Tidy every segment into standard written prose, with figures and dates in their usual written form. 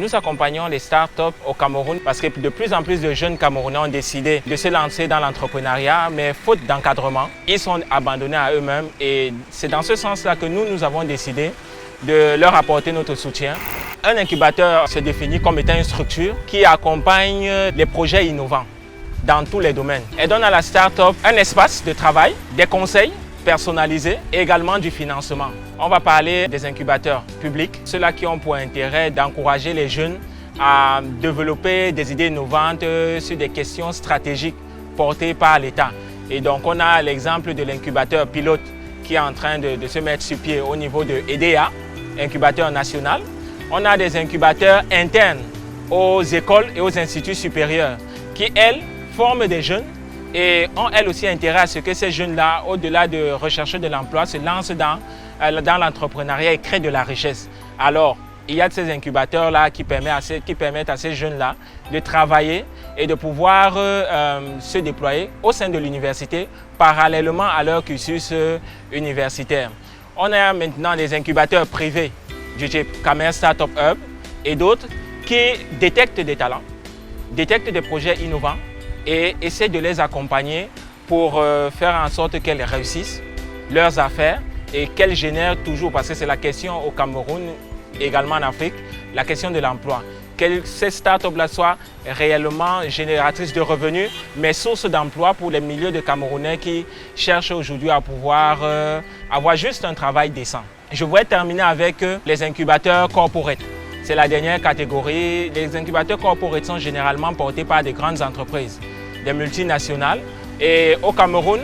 Nous accompagnons les startups au Cameroun parce que de plus en plus de jeunes Camerounais ont décidé de se lancer dans l'entrepreneuriat, mais faute d'encadrement, ils sont abandonnés à eux-mêmes et c'est dans ce sens-là que nous avons décidé de leur apporter notre soutien. Un incubateur se définit comme étant une structure qui accompagne les projets innovants dans tous les domaines et donne à la start-up un espace de travail, des conseils personnalisés et également du financement. On va parler des incubateurs publics, ceux-là qui ont pour intérêt d'encourager les jeunes à développer des idées innovantes sur des questions stratégiques portées par l'État. Et donc on a l'exemple de l'incubateur pilote qui est en train de se mettre sur pied au niveau de EDA, incubateur national. On a des incubateurs internes aux écoles et aux instituts supérieurs qui, elles, forment des jeunes et ont, elles aussi, intérêt à ce que ces jeunes-là, au-delà de rechercher de l'emploi, se lancent dans l'entrepreneuriat et créent de la richesse. Alors, il y a ces incubateurs-là qui permettent à ces jeunes-là de travailler et de pouvoir se déployer au sein de l'université parallèlement à leur cursus universitaire. On a maintenant des incubateurs privés du type Camer Startup Hub et d'autres qui détectent des talents, détectent des projets innovants et essaient de les accompagner pour faire en sorte qu'elles réussissent leurs affaires et qu'elles génèrent toujours, parce que c'est la question au Cameroun, également en Afrique, la question de l'emploi. Que ces startups-là soient réellement génératrices de revenus, mais source d'emploi pour les milliers de Camerounais qui cherchent aujourd'hui à pouvoir avoir juste un travail décent. Je voudrais terminer avec les incubateurs corporate. C'est la dernière catégorie. Les incubateurs corporate sont généralement portés par des grandes entreprises, des multinationales. Et au Cameroun,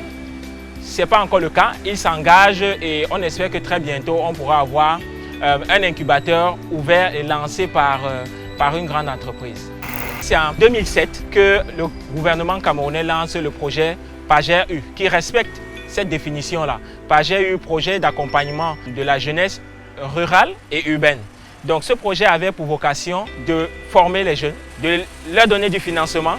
ce n'est pas encore le cas. Ils s'engagent et on espère que très bientôt, on pourra avoir un incubateur ouvert et lancé par une grande entreprise. C'est en 2007 que le gouvernement camerounais lance le projet PAGER-U, qui respecte cette définition-là. PAGER-U, projet d'accompagnement de la jeunesse rurale et urbaine. Donc ce projet avait pour vocation de former les jeunes, de leur donner du financement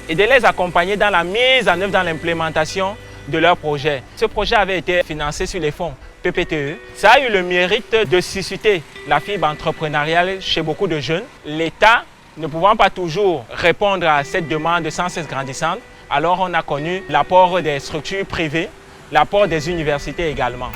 et de les accompagner dans la mise en œuvre, dans l'implémentation de leur projet. Ce projet avait été financé sur les fonds PPTE. Ça a eu le mérite de susciter la fibre entrepreneuriale chez beaucoup de jeunes. L'État ne pouvant pas toujours répondre à cette demande sans cesse grandissante, alors on a connu l'apport des structures privées, l'apport des universités également.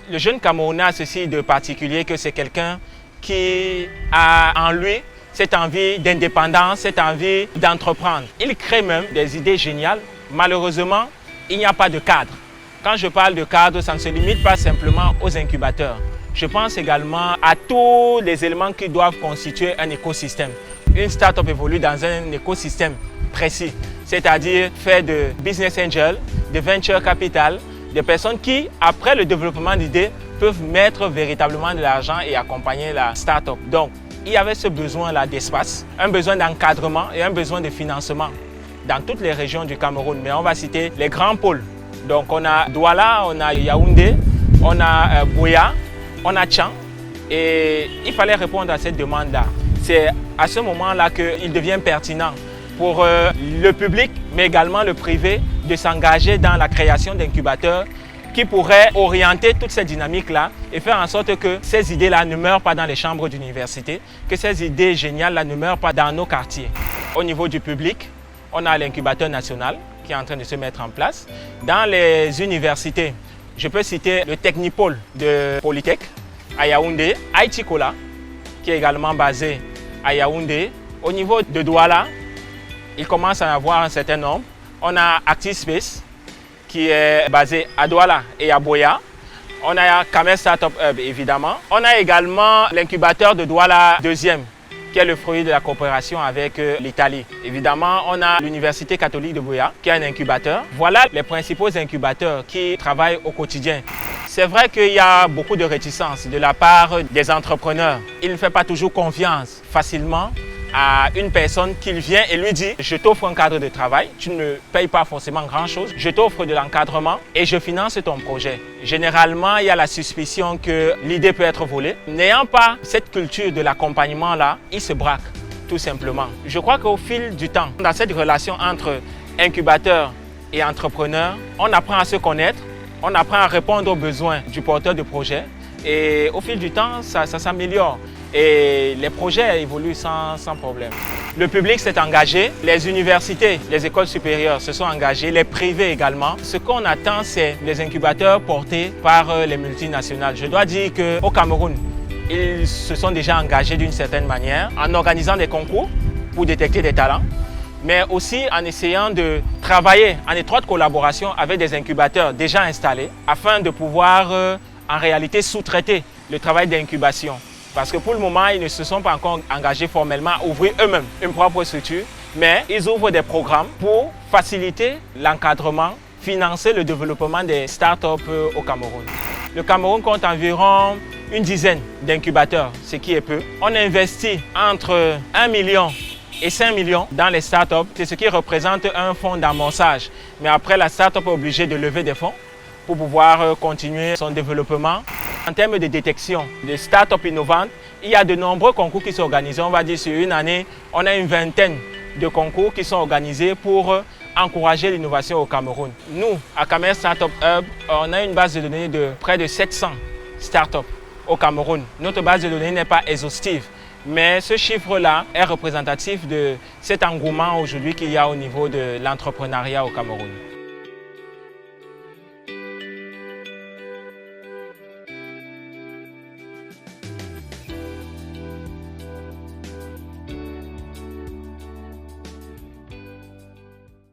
Le jeune Camerounais a ceci de particulier que c'est quelqu'un qui a en lui cette envie d'indépendance, cette envie d'entreprendre. Il crée même des idées géniales. Malheureusement, il n'y a pas de cadre. Quand je parle de cadre, ça ne se limite pas simplement aux incubateurs. Je pense également à tous les éléments qui doivent constituer un écosystème. Une start-up évolue dans un écosystème précis, c'est-à-dire fait de business angels, de venture capital, des personnes qui, après le développement d'idées, peuvent mettre véritablement de l'argent et accompagner la start-up. Donc, il y avait ce besoin-là d'espace, un besoin d'encadrement et un besoin de financement dans toutes les régions du Cameroun. Mais on va citer les grands pôles. Donc, on a Douala, on a Yaoundé, on a Buea, on a Tchang. Et il fallait répondre à cette demande-là. C'est à ce moment-là qu'il devient pertinent pour le public, mais également le privé, de s'engager dans la création d'incubateurs qui pourraient orienter toute cette dynamique-là et faire en sorte que ces idées-là ne meurent pas dans les chambres d'université, que ces idées géniales-là ne meurent pas dans nos quartiers. Au niveau du public, on a l'incubateur national qui est en train de se mettre en place. Dans les universités, je peux citer le Technipôle de Polytech à Yaoundé, Aïtikola, qui est également basé à Yaoundé. Au niveau de Douala, il commence à y avoir un certain nombre. On a ActiSpace, qui est basé à Douala et à Buea. On a Camer Startup Hub, évidemment. On a également l'incubateur de Douala 2e, qui est le fruit de la coopération avec l'Italie. Évidemment, on a l'Université catholique de Buea, qui est un incubateur. Voilà les principaux incubateurs qui travaillent au quotidien. C'est vrai qu'il y a beaucoup de réticence de la part des entrepreneurs. Ils ne font pas toujours confiance facilement à une personne qui vient et lui dit « Je t'offre un cadre de travail, tu ne payes pas forcément grand-chose, je t'offre de l'encadrement et je finance ton projet. » Généralement, il y a la suspicion que l'idée peut être volée. N'ayant pas cette culture de l'accompagnement-là, ils se braquent tout simplement. Je crois qu'au fil du temps, dans cette relation entre incubateur et entrepreneur, on apprend à se connaître, on apprend à répondre aux besoins du porteur de projet et au fil du temps, ça s'améliore. et les projets évoluent sans problème. Le public s'est engagé, les universités, les écoles supérieures se sont engagées, les privés également. Ce qu'on attend, c'est les incubateurs portés par les multinationales. Je dois dire qu'au Cameroun, ils se sont déjà engagés d'une certaine manière en organisant des concours pour détecter des talents, mais aussi en essayant de travailler en étroite collaboration avec des incubateurs déjà installés afin de pouvoir en réalité sous-traiter le travail d'incubation. Parce que pour le moment, ils ne se sont pas encore engagés formellement à ouvrir eux-mêmes une propre structure, mais ils ouvrent des programmes pour faciliter l'encadrement, financer le développement des startups au Cameroun. Le Cameroun compte environ une dizaine d'incubateurs, ce qui est peu. On investit entre 1 million et 5 millions dans les startups. C'est ce qui représente un fonds d'amorçage. Mais après, la startup est obligée de lever des fonds pour pouvoir continuer son développement. En termes de détection de startups innovantes, il y a de nombreux concours qui sont organisés. On va dire sur une année, on a une vingtaine de concours qui sont organisés pour encourager l'innovation au Cameroun. Nous, à Camer Startup Hub, on a une base de données de près de 700 startups au Cameroun. Notre base de données n'est pas exhaustive, mais ce chiffre-là est représentatif de cet engouement aujourd'hui qu'il y a au niveau de l'entrepreneuriat au Cameroun.